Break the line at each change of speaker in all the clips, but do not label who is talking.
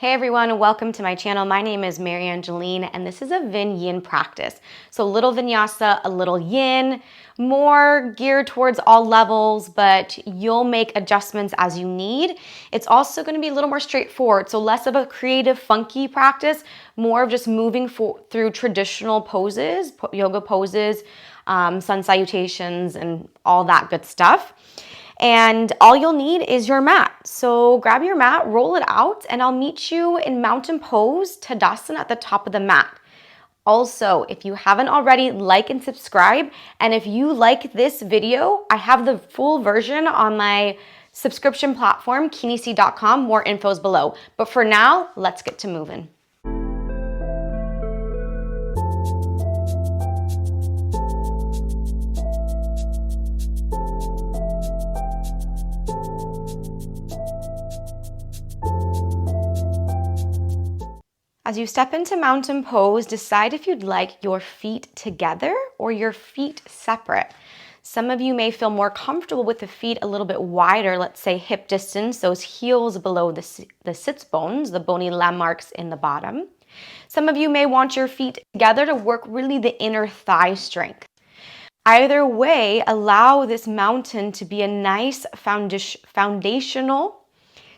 Hey everyone, welcome to my channel. My name is MaryAnngeline and this is a VinYin practice. So a little vinyasa, a little yin, more geared towards all levels, but you'll make adjustments as you need. It's also going to be a little more straightforward, so less of a creative, funky practice, more of just moving through traditional poses, yoga poses, sun salutations, and all that good stuff. And all you'll need is your mat. So grab your mat, roll it out, and I'll meet you in mountain pose, Tadasana at the top of the mat. Also, if you haven't already, like and subscribe. And if you like this video, I have the full version on my subscription platform, kinesi.com. More info is below. But for now, let's get to moving. As you step into mountain pose, decide if you'd like your feet together or your feet separate. Some of you may feel more comfortable with the feet a little bit wider, let's say hip distance, those heels below the sits bones, the bony landmarks in the bottom. Some of you may want your feet together to work really the inner thigh strength. Either way, allow this mountain to be a nice foundational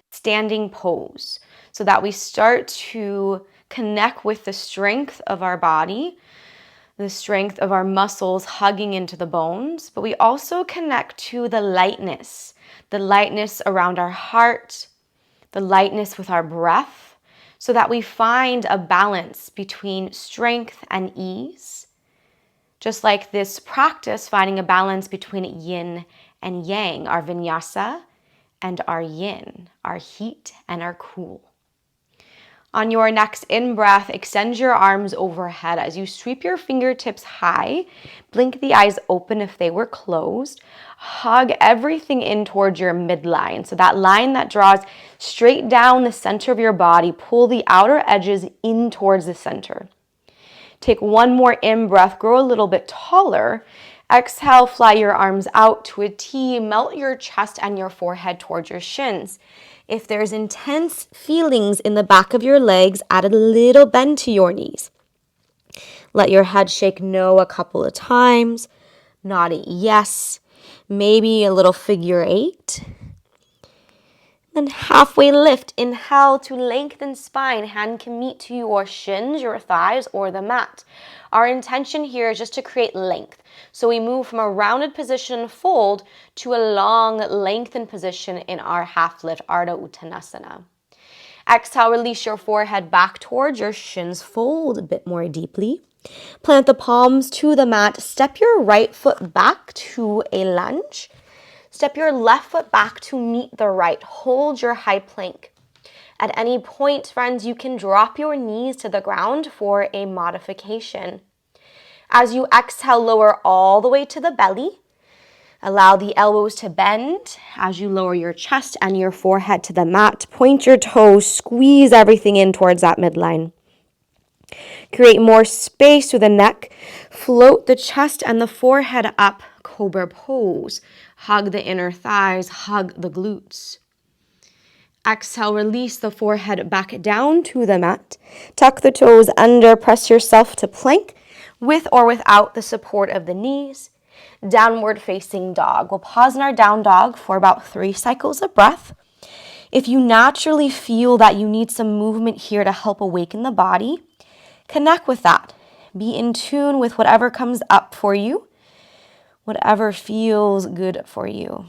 standing pose so that we start to connect with the strength of our body, the strength of our muscles hugging into the bones, but we also connect to the lightness around our heart, the lightness with our breath, so that we find a balance between strength and ease. Just like this practice, finding a balance between yin and yang, our vinyasa and our yin, our heat and our cool. On your next in-breath, extend your arms overhead as you sweep your fingertips high. Blink the eyes open if they were closed. Hug everything in towards your midline. So that line that draws straight down the center of your body, pull the outer edges in towards the center. Take one more in-breath, grow a little bit taller. Exhale, fly your arms out to a T, melt your chest and your forehead towards your shins. If there's intense feelings in the back of your legs, add a little bend to your knees. Let your head shake no a couple of times. Nod a yes. Maybe a little figure eight. Then halfway lift. Inhale to lengthen spine. Hand can meet to your shins, your thighs, or the mat. Our intention here is just to create length. So we move from a rounded position, fold, to a long, lengthened position in our half lift, Ardha Uttanasana. Exhale, release your forehead back towards your shins, fold a bit more deeply. Plant the palms to the mat. Step your right foot back to a lunge. Step your left foot back to meet the right. Hold your high plank. At any point, friends, you can drop your knees to the ground for a modification. As you exhale, lower all the way to the belly. Allow the elbows to bend as you lower your chest and your forehead to the mat. Point your toes, squeeze everything in towards that midline. Create more space through the neck. Float the chest and the forehead up, cobra pose. Hug the inner thighs, hug the glutes. Exhale, release the forehead back down to the mat. Tuck the toes under, press yourself to plank with or without the support of the knees. Downward facing dog. We'll pause in our down dog for about 3 cycles of breath. If you naturally feel that you need some movement here to help awaken the body, connect with that. Be in tune with whatever comes up for you, whatever feels good for you.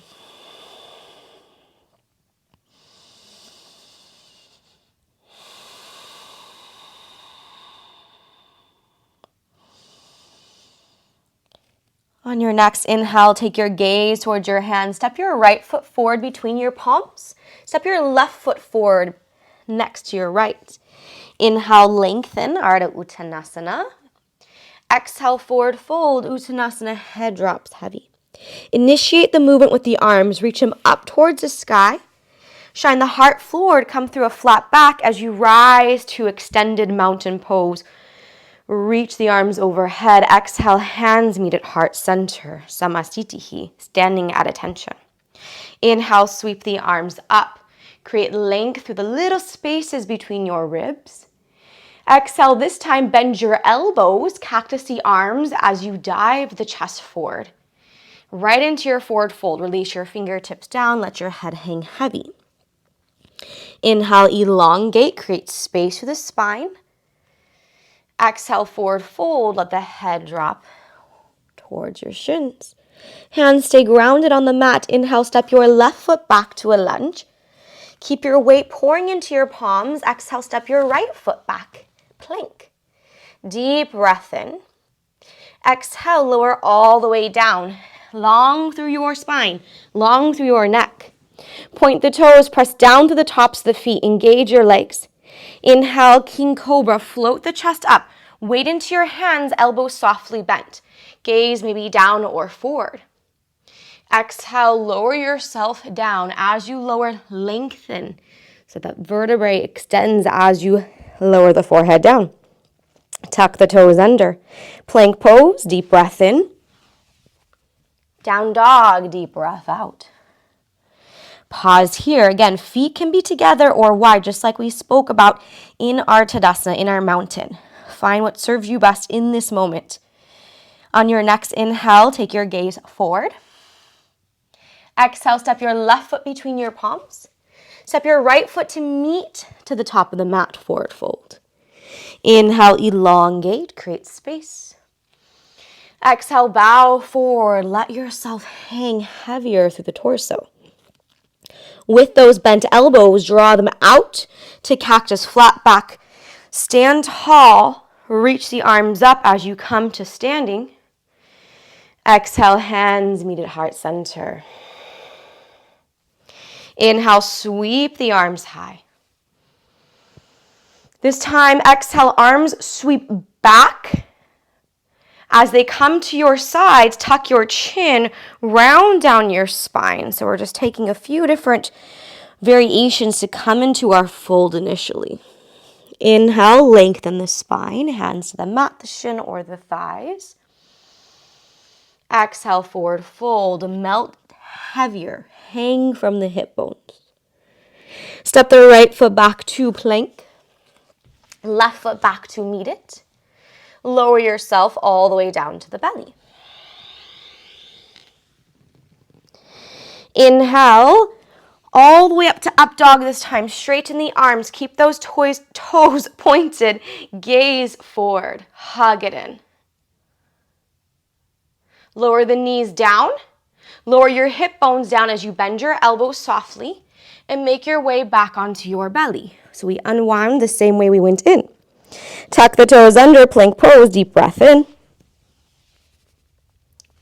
On your next inhale, take your gaze towards your hands. Step your right foot forward between your palms. Step your left foot forward next to your right. Inhale, lengthen, Ardha Uttanasana. Exhale, forward fold, Uttanasana, head drops heavy. Initiate the movement with the arms. Reach them up towards the sky. Shine the heart forward, come through a flat back as you rise to extended mountain pose. Reach the arms overhead. Exhale, hands meet at heart center. Samasthitihi, standing at attention. Inhale, sweep the arms up. Create length through the little spaces between your ribs. Exhale, this time bend your elbows, cactusy arms as you dive the chest forward. Right into your forward fold. Release your fingertips down, let your head hang heavy. Inhale, elongate, create space through the spine. Exhale, forward fold, let the head drop towards your shins. Hands stay grounded on the mat. Inhale, step your left foot back to a lunge. Keep your weight pouring into your palms. Exhale, step your right foot back. Plank. Deep breath in. Exhale, lower all the way down. Long through your spine, long through your neck. Point the toes, press down to the tops of the feet. Engage your legs. Inhale, King Cobra. Float the chest up. Weight into your hands, elbows softly bent. Gaze maybe down or forward. Exhale, lower yourself down. As you lower, lengthen so that vertebrae extends as you lower the forehead down. Tuck the toes under. Plank pose, deep breath in. Down dog, deep breath out. Pause here. Again, feet can be together or wide, just like we spoke about in our Tadasana, in our mountain. Find what serves you best in this moment. On your next inhale, take your gaze forward. Exhale, step your left foot between your palms. Step your right foot to meet to the top of the mat, forward fold. Inhale, elongate, create space. Exhale, bow forward. Let yourself hang heavier through the torso. With those bent elbows, draw them out to cactus, flat back. Stand tall. Reach the arms up as you come to standing. Exhale, hands meet at heart center. Inhale, sweep the arms high. This time, exhale, arms sweep back. As they come to your sides, tuck your chin, round down your spine. So we're just taking a few different variations to come into our fold initially. Inhale, lengthen the spine, hands to the mat, the shin or the thighs. Exhale, forward fold, melt heavier, hang from the hip bones. Step the right foot back to plank, left foot back to meet it. Lower yourself all the way down to the belly. Inhale, all the way up to up dog this time. Straighten the arms. Keep those toes pointed. Gaze forward. Hug it in. Lower the knees down. Lower your hip bones down as you bend your elbows softly and make your way back onto your belly. So we unwind the same way we went in. Tuck the toes under, plank pose, deep breath in.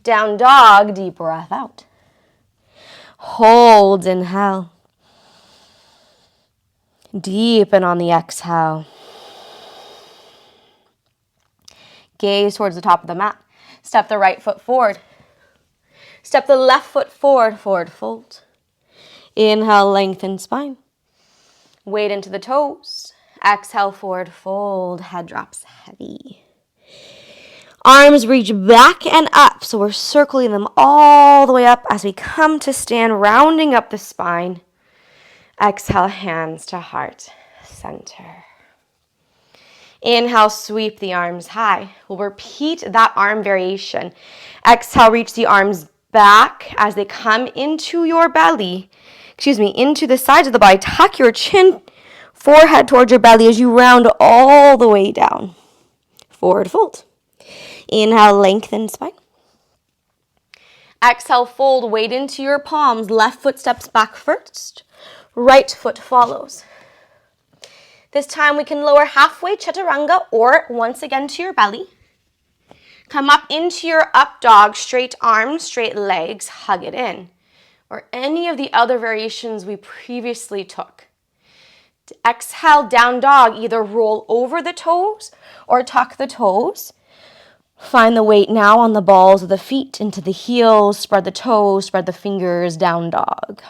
Down dog, deep breath out. Hold, inhale. Deepen on the exhale. Gaze towards the top of the mat. Step the right foot forward. Step the left foot forward, forward fold. Inhale, lengthen spine. Weight into the toes. Exhale, forward fold, head drops heavy. Arms reach back and up, so we're circling them all the way up as we come to stand, rounding up the spine. Exhale, hands to heart center. Inhale, sweep the arms high. We'll repeat that arm variation. Exhale, reach the arms back as they come into your belly, into the sides of the body. Tuck your chin, forehead towards your belly as you round all the way down. Forward fold. Inhale, lengthen spine. Exhale, fold, weight into your palms. Left foot steps back first. Right foot follows. This time we can lower halfway chaturanga or once again to your belly. Come up into your up dog, straight arms, straight legs, hug it in. Or any of the other variations we previously took. To exhale, down dog, either roll over the toes or tuck the toes. Find the weight now on the balls of the feet, into the heels, spread the toes, spread the fingers, down dog.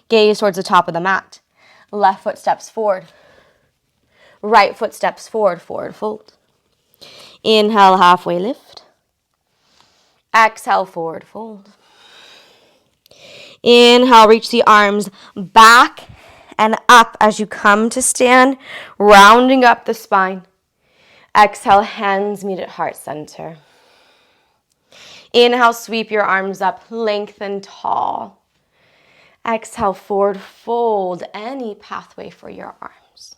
Gaze towards the top of the mat. Left foot steps forward. Right foot steps forward, forward fold. Inhale, halfway lift. Exhale, forward fold. Inhale, reach the arms back and up as you come to stand, rounding up the spine. Exhale, hands meet at heart center. Inhale, sweep your arms up, lengthen tall. Exhale, forward fold, any pathway for your arms.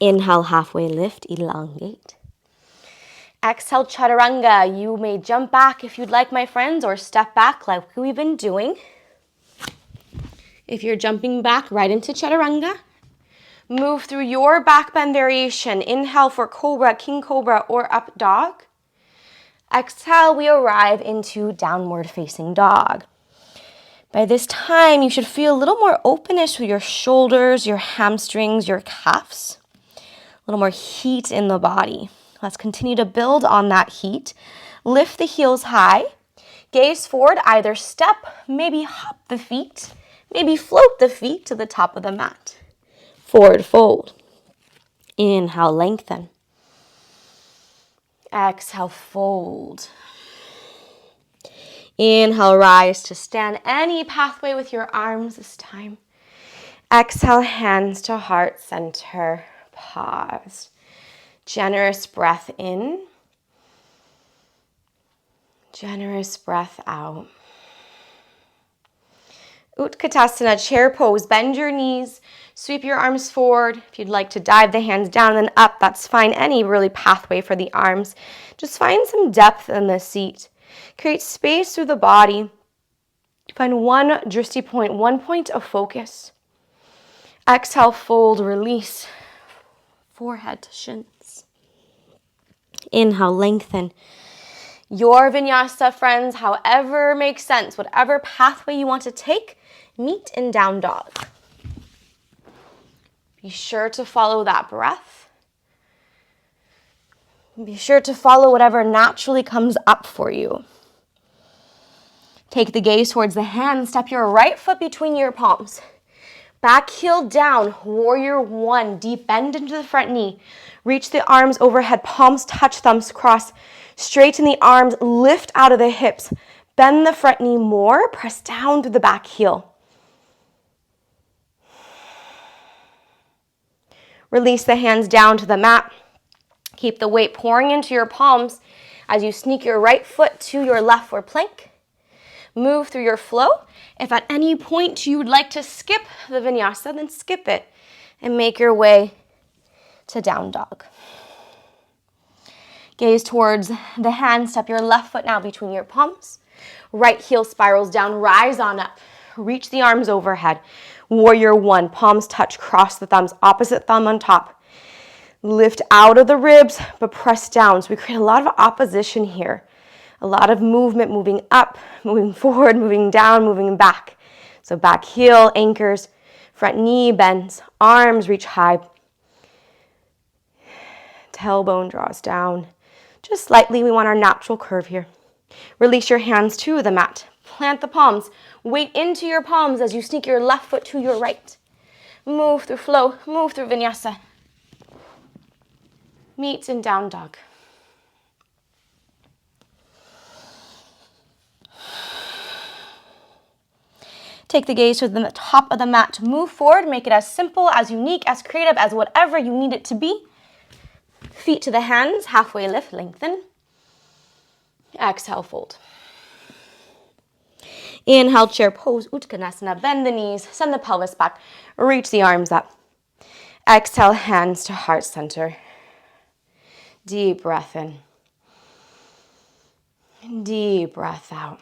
Inhale, halfway lift, elongate. Exhale, chaturanga. You may jump back if you'd like, my friends, or step back like we've been doing. If you're jumping back right into chaturanga, move through your back bend variation. Inhale for cobra, king cobra, or up dog. Exhale, we arrive into downward facing dog. By this time, you should feel a little more openness with your shoulders, your hamstrings, your calves. A little more heat in the body. Let's continue to build on that heat. Lift the heels high. Gaze forward, either step, maybe hop the feet, maybe float the feet to the top of the mat. Forward fold. Inhale, lengthen. Exhale, fold. Inhale, rise to stand. Any pathway with your arms this time. Exhale, hands to heart center. Pause. Generous breath in. Generous breath out. Utkatasana, chair pose. Bend your knees. Sweep your arms forward. If you'd like to dive the hands down and up, that's fine. Any really pathway for the arms. Just find some depth in the seat. Create space through the body. Find one drishti point, one point of focus. Exhale, fold, release. Forehead to shins. Inhale, lengthen. Your vinyasa, friends, however makes sense, whatever pathway you want to take, meet in down dog. Be sure to follow that breath. Be sure to follow whatever naturally comes up for you. Take the gaze towards the hands. Step your right foot between your palms. Back heel down, warrior one. Deep bend into the front knee. Reach the arms overhead, palms touch, thumbs cross. Straighten the arms, lift out of the hips. Bend the front knee more, press down through the back heel. Release the hands down to the mat. Keep the weight pouring into your palms as you sneak your right foot to your left for plank. Move through your flow. If at any point you would like to skip the vinyasa, then skip it and make your way to down dog. Gaze towards the hands. Step your left foot now between your palms. Right heel spirals down. Rise on up. Reach the arms overhead. Warrior one. Palms touch. Cross the thumbs. Opposite thumb on top. Lift out of the ribs, but press down. So we create a lot of opposition here. A lot of movement, moving up, moving forward, moving down, moving back. So back heel anchors. Front knee bends. Arms reach high. Tailbone draws down. Just slightly, we want our natural curve here. Release your hands to the mat. Plant the palms. Weight into your palms as you sneak your left foot to your right. Move through flow, move through vinyasa. Meet in down dog. Take the gaze to the top of the mat. Move forward, make it as simple, as unique, as creative, as whatever you need it to be. Feet to the hands, halfway lift, lengthen. Exhale, fold. Inhale, chair pose, Uttanasana. Bend the knees, send the pelvis back, reach the arms up. Exhale, hands to heart center. Deep breath in. Deep breath out.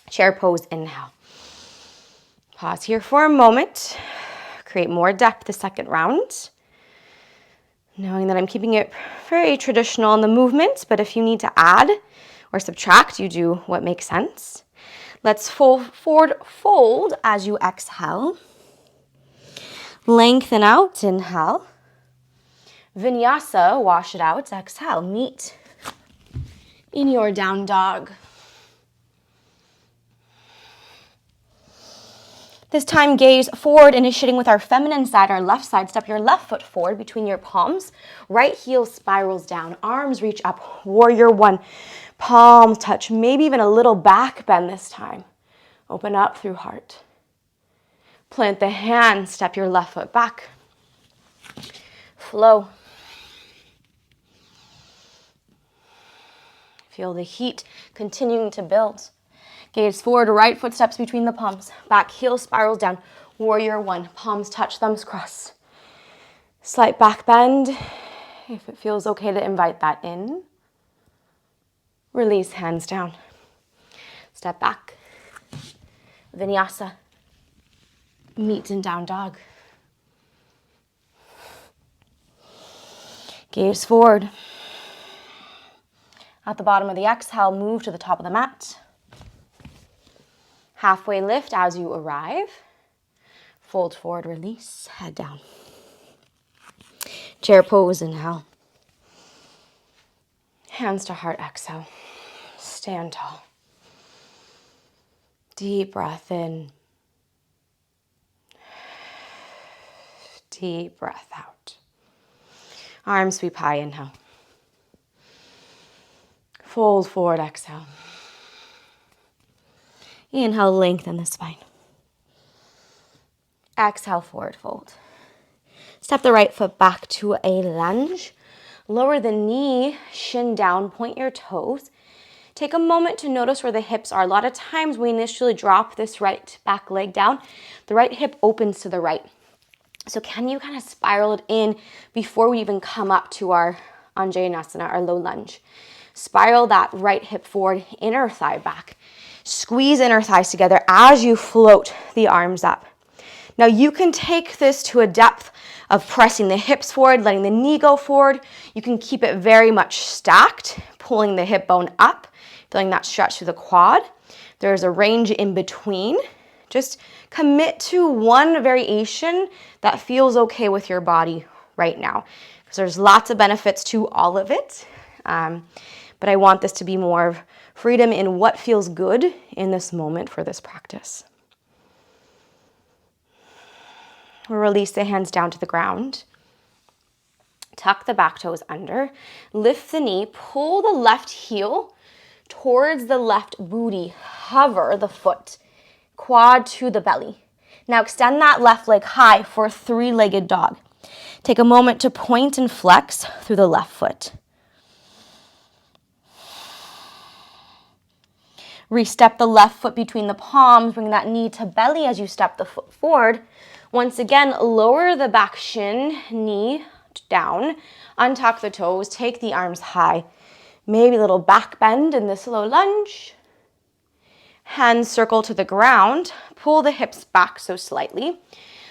Chair pose, inhale. Pause here for a moment. Create more depth the second round. Knowing that I'm keeping it very traditional in the movement, but if you need to add or subtract, you do what makes sense. Let's forward fold as you exhale. Lengthen out, inhale. Vinyasa, wash it out, exhale. Meet in your down dog. This time, gaze forward, initiating with our feminine side, our left side. Step your left foot forward between your palms. Right heel spirals down. Arms reach up. Warrior one. Palms touch. Maybe even a little back bend this time. Open up through heart. Plant the hand, step your left foot back. Flow. Feel the heat continuing to build. Gaze forward, right foot steps between the palms. Back heel spirals down. Warrior one. Palms touch, thumbs cross. Slight back bend. If it feels okay to invite that in. Release, hands down. Step back. Vinyasa. Meet in down dog. Gaze forward. At the bottom of the exhale, move to the top of the mat. Halfway lift as you arrive. Fold forward, release, head down. Chair pose, inhale. Hands to heart, exhale. Stand tall. Deep breath in. Deep breath out. Arms sweep high, inhale. Fold forward, exhale. Inhale, lengthen the spine. Exhale, forward fold. Step the right foot back to a lunge. Lower the knee, shin down, point your toes. Take a moment to notice where the hips are. A lot of times we initially drop this right back leg down. The right hip opens to the right. So can you kind of spiral it in before we even come up to our Anjaneyasana, our low lunge? Spiral that right hip forward, inner thigh back. Squeeze inner thighs together as you float the arms up. Now you can take this to a depth of pressing the hips forward, letting the knee go forward. You can keep it very much stacked, pulling the hip bone up, feeling that stretch through the quad. There's a range in between. Just commit to one variation that feels okay with your body right now. Because there's lots of benefits to all of it. But I want this to be more of freedom in what feels good in this moment for this practice. Release the hands down to the ground. Tuck the back toes under. Lift the knee. Pull the left heel towards the left booty. Hover the foot. Quad to the belly. Now extend that left leg high for a three-legged dog. Take a moment to point and flex through the left foot. Re-step the left foot between the palms. Bring that knee to belly as you step the foot forward. Once again, lower the back shin, knee down. Untuck the toes. Take the arms high. Maybe a little back bend in this low lunge. Hands circle to the ground. Pull the hips back so slightly.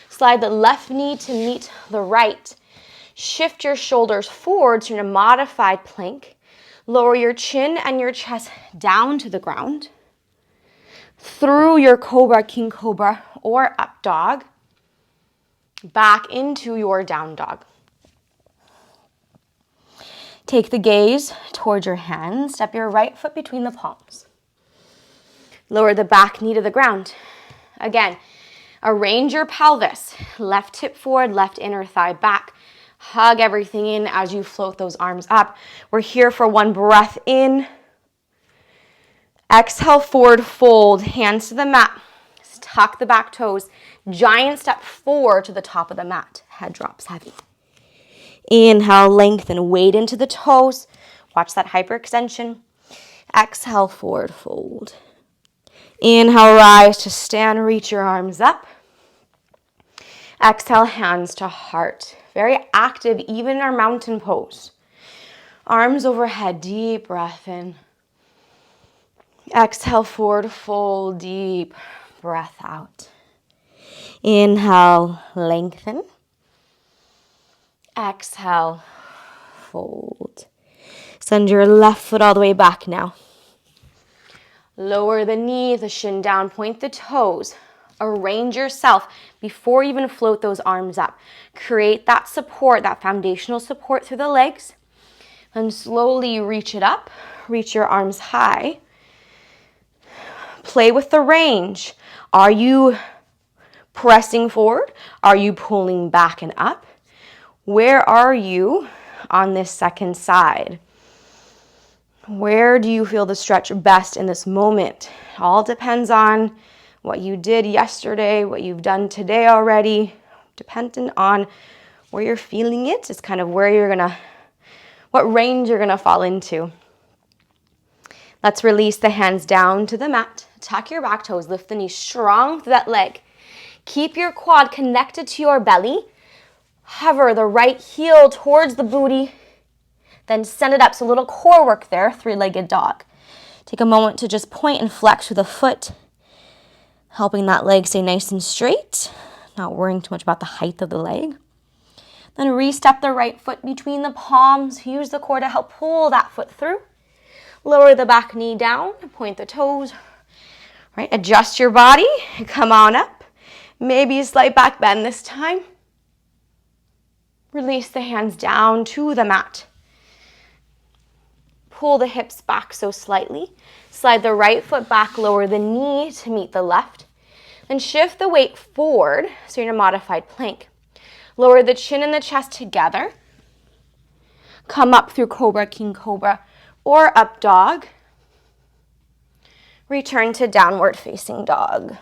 Slide the left knee to meet the right. Shift your shoulders forward to a modified plank. Lower your chin and your chest down to the ground. Through your cobra, king cobra, or up dog. Back into your down dog. Take the gaze towards your hands. Step your right foot between the palms. Lower the back knee to the ground. Again, arrange your pelvis. Left hip forward, left inner thigh back. Hug everything in as you float those arms up. We're here for one breath in. Exhale, forward fold, hands to the mat. Tuck the back toes. Giant step forward to the top of the mat. Head drops heavy. Inhale, lengthen, weight into the toes. Watch that hyperextension. Exhale, forward fold. Inhale, rise to stand, reach your arms up. Exhale, hands to heart. Very active, even in our mountain pose. Arms overhead, deep breath in. Exhale, forward fold, deep breath out. Inhale, lengthen. Exhale, fold. Send your left foot all the way back now. Lower the knee, the shin down, point the toes. Arrange yourself before you even float those arms up. Create that support, that foundational support through the legs. And slowly reach it up. Reach your arms high. Play with the range. Are you pressing forward? Are you pulling back and up? Where are you on this second side? Where do you feel the stretch best in this moment? All depends on what you did yesterday, what you've done today already, dependent on where you're feeling it, is kind of where you're gonna, what range you're gonna fall into. Let's release the hands down to the mat. Tuck your back toes, lift the knees strong through that leg. Keep your quad connected to your belly. Hover the right heel towards the booty, then send it up. So a little core work there, three-legged dog. Take a moment to just point and flex with the foot, helping that leg stay nice and straight, not worrying too much about the height of the leg. Then re-step the right foot between the palms. Use the core to help pull that foot through. Lower the back knee down, point the toes, right? Adjust your body, come on up. Maybe a slight back bend this time. Release the hands down to the mat. Pull the hips back so slightly. Slide the right foot back, lower the knee to meet the left. Then shift the weight forward, so you're in a modified plank. Lower the chin and the chest together. Come up through Cobra, King Cobra, or up dog. Return to downward facing dog.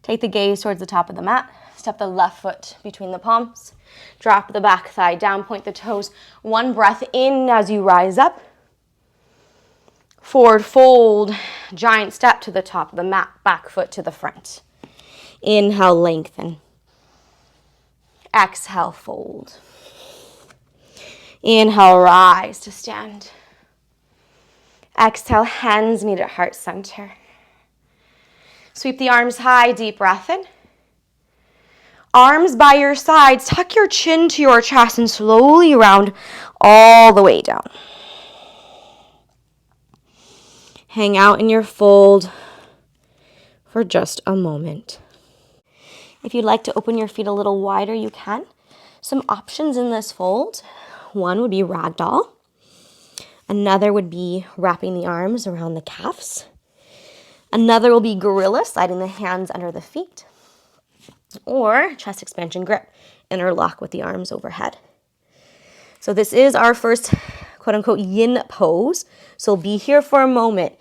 Take the gaze towards the top of the mat. Step the left foot between the palms. Drop the back thigh down, point the toes. One breath in as you rise up. Forward fold, giant step to the top of the mat, back foot to the front. Inhale, lengthen. Exhale, fold. Inhale, rise to stand. Exhale, hands meet at heart center. Sweep the arms high, deep breath in. Arms by your sides, tuck your chin to your chest and slowly round all the way down. Hang out in your fold for just a moment. If you'd like to open your feet a little wider, you can. Some options in this fold. One would be ragdoll. Another would be wrapping the arms around the calves. Another will be gorilla, sliding the hands under the feet. Or chest expansion grip, interlock with the arms overhead. So this is our first quote-unquote yin pose. So be here for a moment.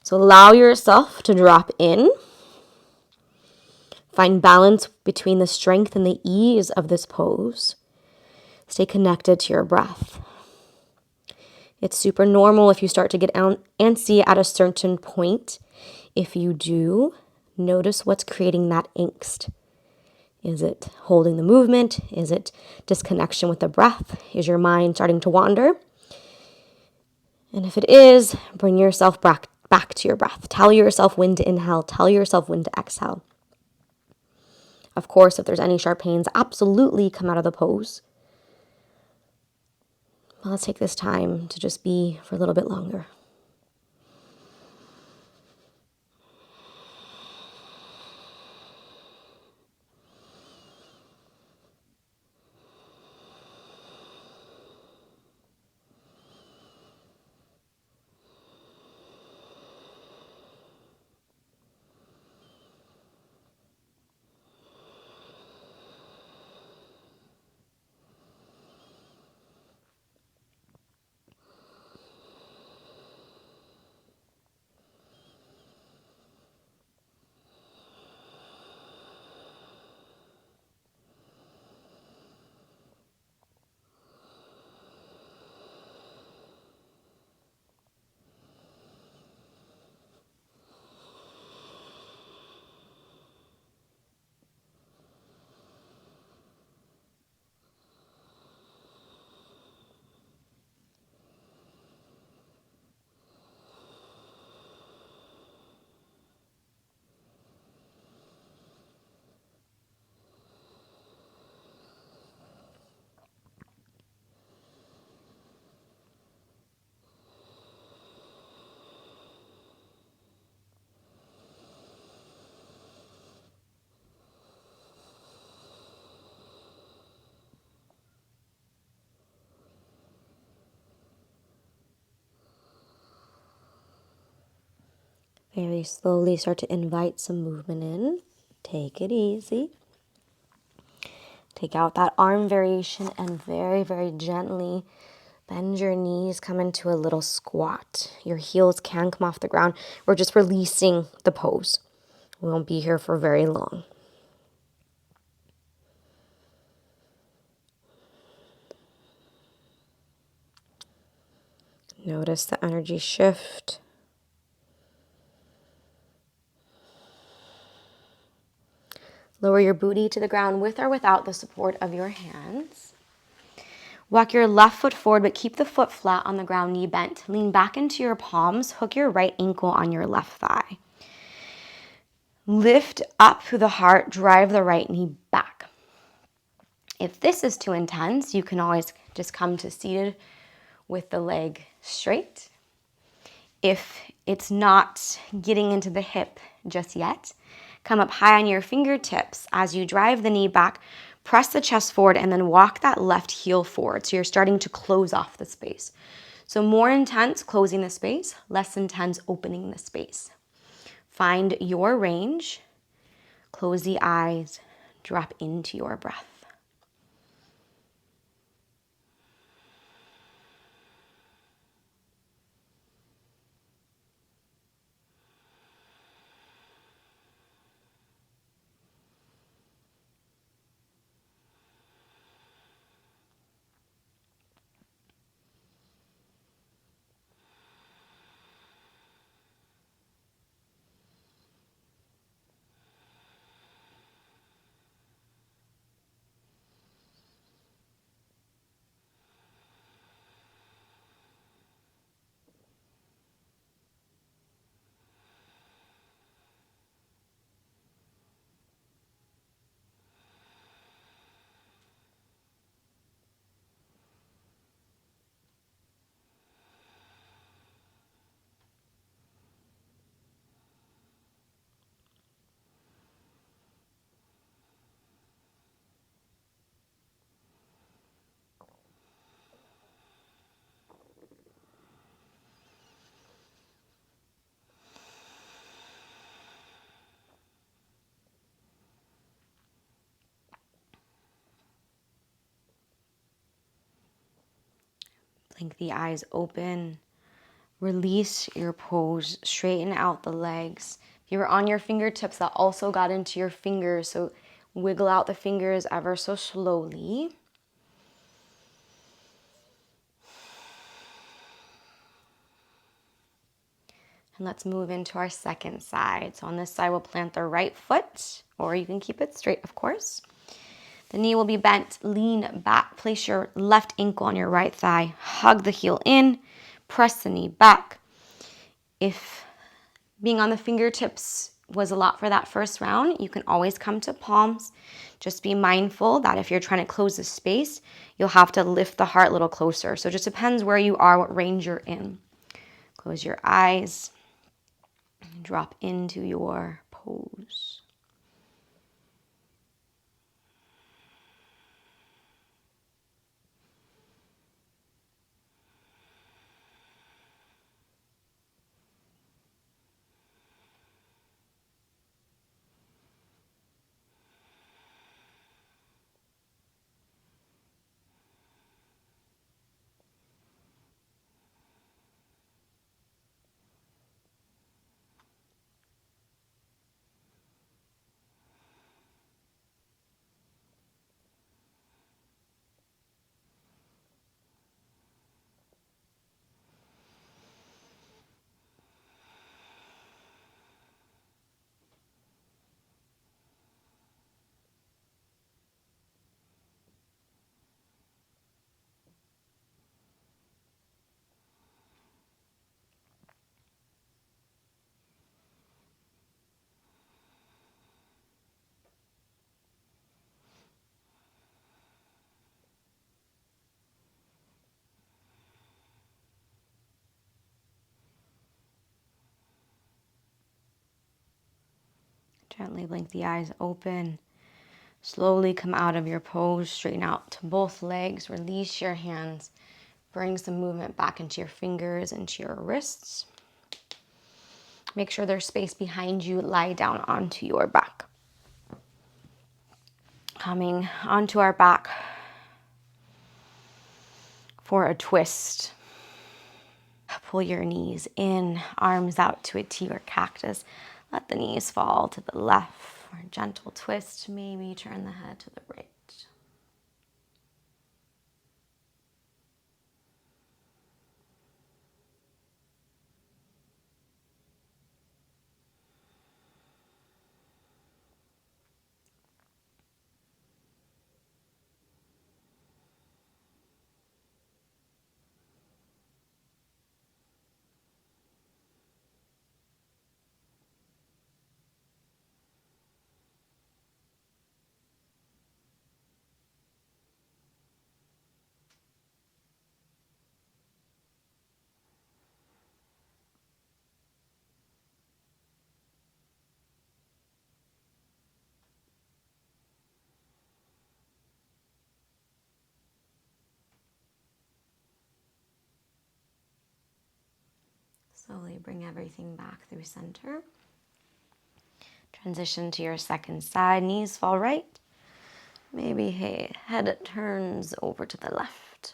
So allow yourself to drop in. Find balance between the strength and the ease of this pose. Stay connected to your breath. It's super normal if you start to get antsy at a certain point. If you do, notice what's creating that angst. Is it holding the movement? Is it disconnection with the breath? Is your mind starting to wander? And if it is, bring yourself back to your breath. Tell yourself when to inhale. Tell yourself when to exhale. Of course, if there's any sharp pains, absolutely come out of the pose. But let's take this time to just be for a little bit longer. Very slowly start to invite some movement in. Take it easy. Take out that arm variation and very, very gently Bend your knees, come into a little squat. Your heels can come off the ground. We're just releasing the pose. We won't be here for very long. Notice the energy shift. Lower your booty to the ground with or without the support of your hands. Walk your left foot forward, but keep the foot flat on the ground, knee bent. Lean back into your palms. Hook your right ankle on your left thigh. Lift up through the heart. Drive the right knee back. If this is too intense, you can always just come to seated with the leg straight. If it's not getting into the hip just yet, come up high on your fingertips. As you drive the knee back, press the chest forward and then walk that left heel forward. So you're starting to close off the space. So more intense closing the space, less intense opening the space. Find your range. Close the eyes. Drop into your breath. Blink the eyes open. Release your pose. Straighten out the legs. If you were on your fingertips, that also got into your fingers. So wiggle out the fingers ever so slowly. And let's move into our second side. So on this side, we'll plant the right foot, or you can keep it straight, of course. The knee will be bent. Lean back. Place your left ankle on your right thigh. Hug the heel in. Press the knee back. If being on the fingertips was a lot for that first round, you can always come to palms. Just be mindful that if you're trying to close the space, you'll have to lift the heart a little closer. So it just depends where you are, what range you're in. Close your eyes. Drop into your pose. Gently blink the eyes open. Slowly come out of your pose. Straighten out to both legs. Release your hands. Bring some movement back into your fingers, into your wrists. Make sure there's space behind you. Lie down onto your back. Coming onto our back for a twist. Pull your knees in, arms out to a T or cactus. Let the knees fall to the left for a gentle twist. Maybe turn the head to the right. Slowly bring everything back through center. Transition to your second side. Knees fall right. Maybe head turns over to the left.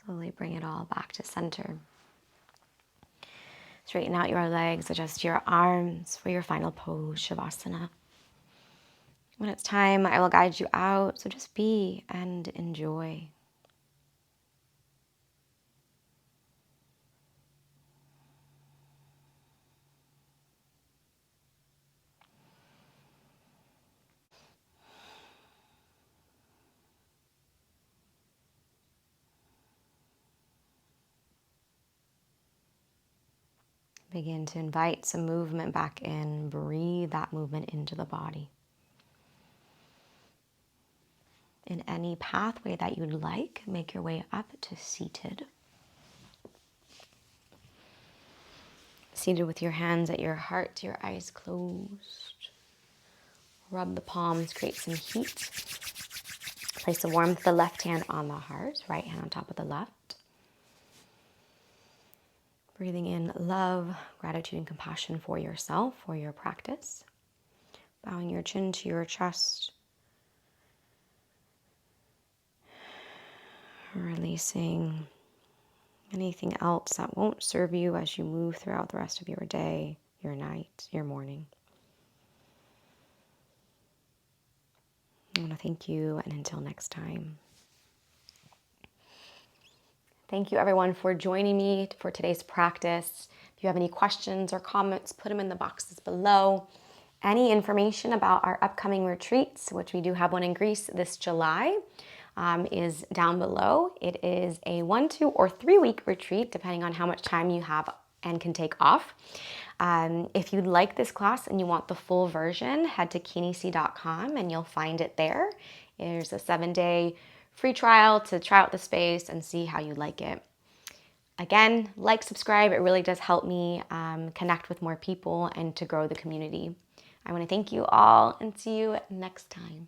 Slowly bring it all back to center. Straighten out your legs, adjust your arms for your final pose, Shavasana. When it's time, I will guide you out, so just be and enjoy. Begin to invite some movement back in. Breathe that movement into the body. In any pathway that you'd like, make your way up to seated. Seated with your hands at your heart, your eyes closed. Rub the palms, create some heat. Place the warmth of the left hand on the heart, right hand on top of the left. Breathing in love, gratitude, and compassion for yourself, for your practice. Bowing your chin to your chest. Releasing anything else that won't serve you as you move throughout the rest of your day, your night, your morning. I want to thank you, and until next time. Thank you, everyone, for joining me for today's practice. If you have any questions or comments, put them in the boxes below. Any information about our upcoming retreats, which we do have one in Greece this July, is down below. It is a 1, 2, or 3 week retreat, depending on how much time you have and can take off. If you'd like this class and you want the full version, head to kinesi.com and you'll find it there. There's a 7-day free trial to try out the space and see how you like it. Again, like, subscribe. It really does help me connect with more people and to grow the community. I want to thank you all and see you next time.